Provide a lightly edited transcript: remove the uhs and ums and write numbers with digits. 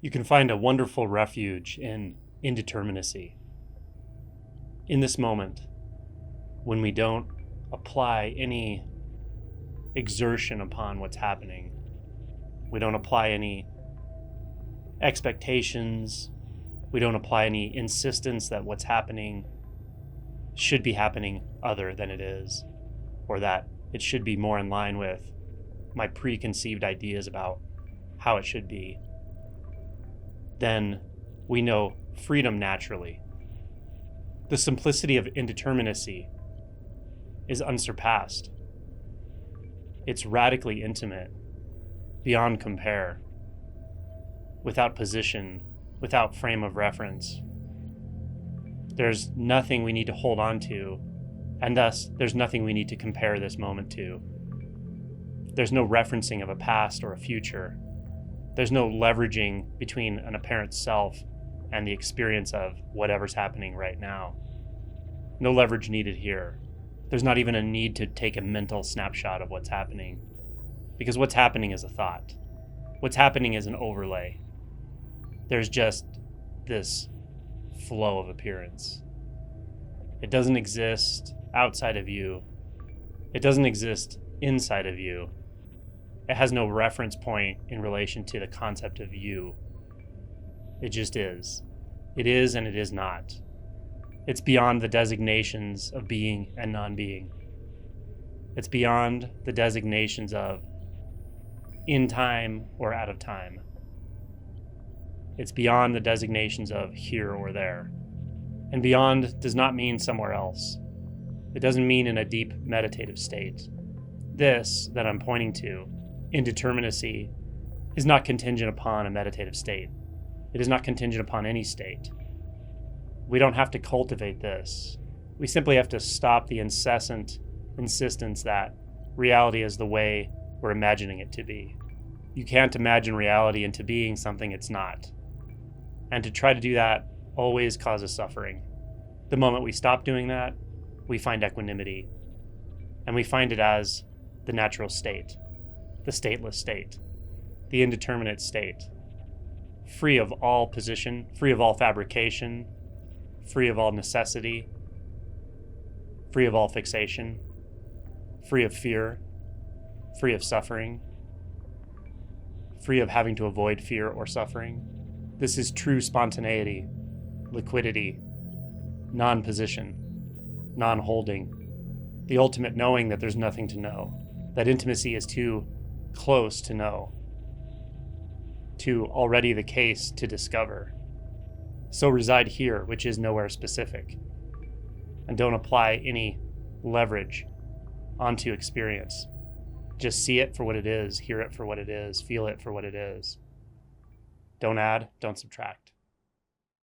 You can find a wonderful refuge in indeterminacy. In this moment, when we don't apply any exertion upon what's happening, we don't apply any expectations, we don't apply any insistence that what's happening should be happening other than it is, or that it should be more in line with my preconceived ideas about how it should be, then we know freedom naturally. The simplicity of indeterminacy is unsurpassed. It's radically intimate, beyond compare, without position, without frame of reference. There's nothing we need to hold on to, and thus there's nothing we need to compare this moment to. There's no referencing of a past or a future. There's no leveraging between an apparent self and the experience of whatever's happening right now. No leverage needed here. There's not even a need to take a mental snapshot of what's happening, because what's happening is a thought. What's happening is an overlay. There's just this flow of appearance. It doesn't exist outside of you. It doesn't exist inside of you. It has no reference point in relation to the concept of you. It just is. It is and it is not. It's beyond the designations of being and non-being. It's beyond the designations of in time or out of time. It's beyond the designations of here or there. And beyond does not mean somewhere else. It doesn't mean in a deep meditative state. This that I'm pointing to, indeterminacy, is not contingent upon a meditative state. It is not contingent upon any state. We don't have to cultivate this. We simply have to stop the incessant insistence that reality is the way we're imagining it to be. You can't imagine reality into being something it's not. And to try to do that always causes suffering. The moment we stop doing that, we find equanimity. And we find it as the natural state, the stateless state, the indeterminate state, free of all position, free of all fabrication, free of all necessity, free of all fixation, free of fear, free of suffering, free of having to avoid fear or suffering. This is true spontaneity, liquidity, non-position, non-holding, the ultimate knowing that there's nothing to know, that intimacy is too close to know, too already the case to discover. So reside here, which is nowhere specific, and don't apply any leverage onto experience. Just see it for what it is, hear it for what it is, feel it for what it is. Don't add, don't subtract.